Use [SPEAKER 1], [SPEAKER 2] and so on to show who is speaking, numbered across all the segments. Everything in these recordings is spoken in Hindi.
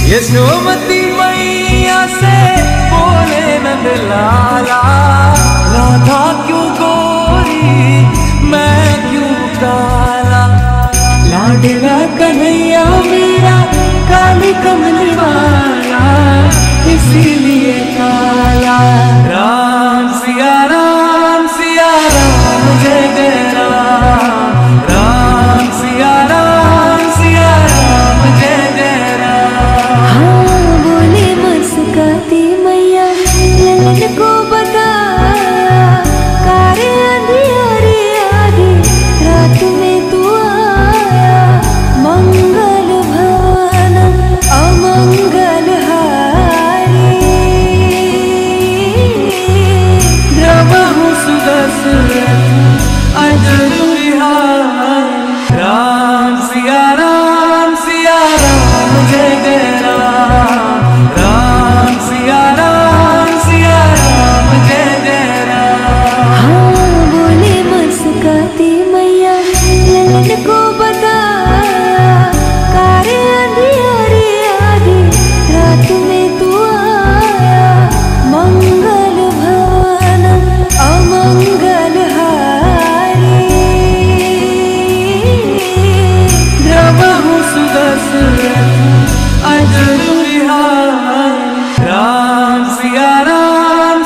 [SPEAKER 1] यशोमती मैया से बोले नंद लाला, राधा क्यों गोरी मैं क्यों काला, लाडला कन्हैया मेरा काली कमली वाला इसीलिए काला। राम सिया राम जय जय राम, राम सिया राम जय जय राम।
[SPEAKER 2] हाँ बोले मुस्काती मैया ललन को बताया, कारे अंधियारे आधी रात में तू आया, मंगल भवन अमंगल हारी, द्रवहु सुदर्शन अजर विहार। राम सिया राम जय जय राम, राम सिया राम जय जय राम। हाँ बोले मुस्काती मैया ललन को बताया, कारे अंधियारे आधी रात में तू आया, मंगल भवन अमंगल हारी, द्रवहु सुदर्शन अजर विहार। राम सिया राम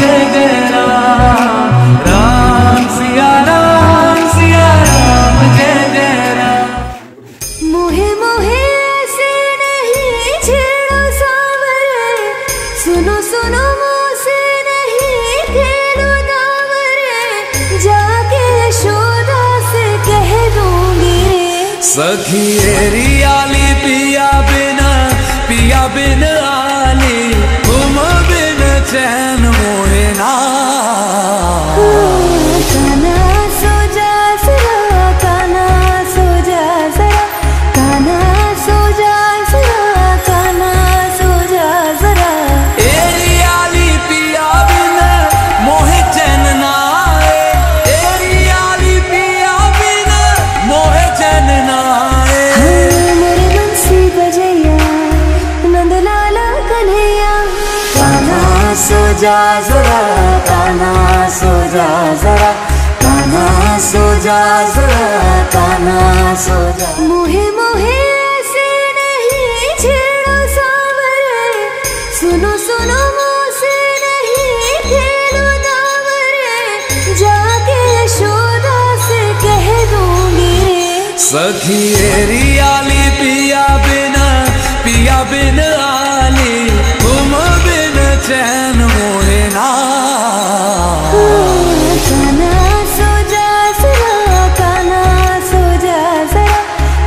[SPEAKER 2] जय जय राम, राम सिया राम जय जय राम। मोहे मोहे ऐसे नहीं छेड़ो सावरे, सुनो सुनो मुझसे नहीं खेलो दावरे, जाके यशोदा से कह दूंगी रे।
[SPEAKER 1] सखी एरी आली पिया बिन आली, तुम बिन चैन मोहे ना।
[SPEAKER 2] काना सो जा जरा, काना सो जा जरा, काना सो जा जरा, काना सो जा जरा।
[SPEAKER 1] एरी आली पिया बिन मोहे चैन ना आए, एरी आली पिया बिन मोहे चैन ना आए।
[SPEAKER 2] हाँ मेरे बंसी बजैया नंदलाला कन्हैया, काना सो जा जरा, काना सो जा जरा, काना सो जा जरा, काना सो जा। मोहे मोहे ऐसे नहीं छेड़ो सावरे, सुनो सुनो मुझसे नहीं खेलो दावरे, जाके यशोदा से कह दूंगी रे।
[SPEAKER 1] सखी एरी आली पिया बिन आली, तुम बिन चैन मोहे ना।
[SPEAKER 2] काना सो जा जरा, काना सो जा जरा,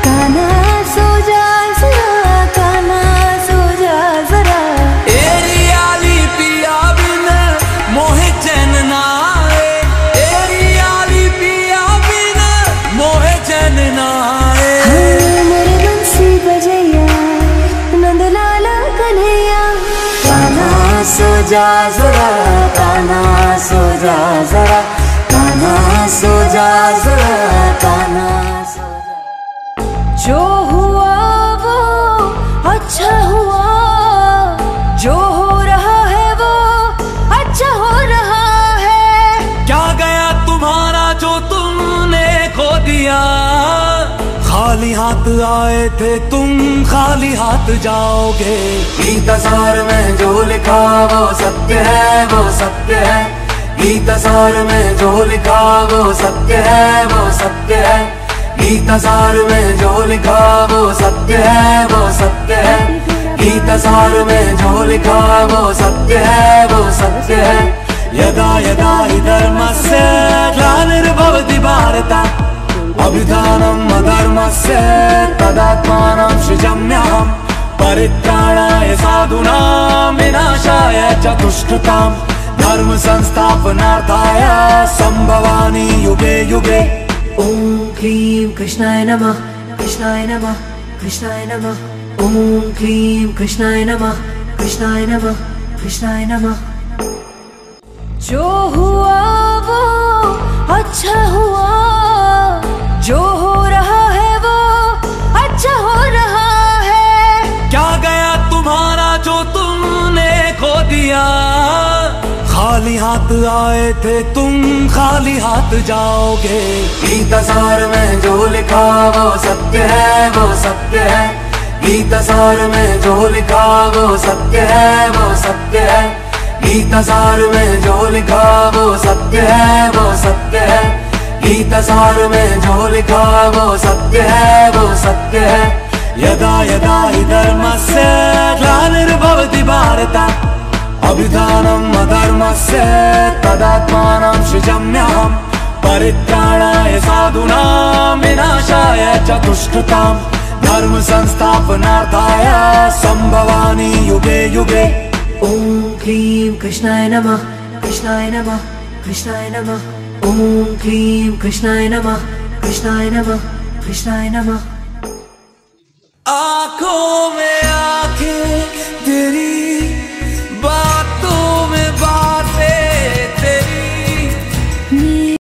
[SPEAKER 2] काना सो जा जरा, काना सो जा जरा।
[SPEAKER 1] एरी आली पिया बिन मोहे चैन ना आए, एरी आली पिया बिन मोहे चैन ना आए।
[SPEAKER 2] हाँ मेरे बंसी बजैया नंदलाला कन्हैया, काना सो जा जरा, काना सो जा जरा, काना सो जा जरा, काना सो जा। जो हुआ वो अच्छा हुआ, जो हो रहा है वो अच्छा हो रहा है।
[SPEAKER 1] क्या गया तुम्हारा जो तुमने खो दिया, खाली हाथ आए थे तुम खाली हाथ जाओगे। गीतसार में जो लिखा वो सत्य है, वो सत्य है। गीतसार में जो लिखा वो सत्य है, वो सत्य है। गीतसार में जो लिखा वो सत्य है, वो सत्य है। गीतसार में जो लिखा वो सत्य है, वो सत्य है। यदा यदा हि धर्मस्य ग्लानिर्भवति भारत, अभिधानम् अधर्मस्य तदात्मानं सृजाम्यहम्। परित्राणाय साधूनां विनाशाय च दुष्कृताम्, धर्म संस्थापनार्थाय संभवामि युगे युगे।
[SPEAKER 2] ओम क्लीं कृष्णाय नमः, कृष्णाय नमः, कृष्णाय नमः। ओम क्लीं कृष्णाय नमः, कृष्णाय नमः, कृष्णाय नमः। जो हुआ वो अच्छा हुआ, जो हो रहा है वो अच्छा हो रहा है।
[SPEAKER 1] दिया। खाली हाथ आए थे तुम, खाली हाथ जाओगे। गीत सार में जो लिखा वो सत्य है, वो सत्य है। गीत सार में जो लिखा वो सत्य है, वो सत्य है। गीत सार में जो लिखा वो सत्य है, वो सत्य है। गीत सार में जो लिखा वो सत्य है, वो सत्य है। यदा यदा हि धर्मस्य ग्लानिर्भवति भारत, अभिधानम् अधर्मस्य तदात्मानं सृजाम्यहम्। परित्राणाय साधूनां विनाशाय च दुष्कृतां, धर्म संस्थापनार्थाय संभवामि युगे युगे।
[SPEAKER 2] ओम क्लीं कृष्णाय नमः, कृष्णाय नमः, कृष्णाय नमः। ओम क्लीं कृष्णाय नमः, कृष्णाय नमः, कृष्णाय नमः।
[SPEAKER 1] आँखों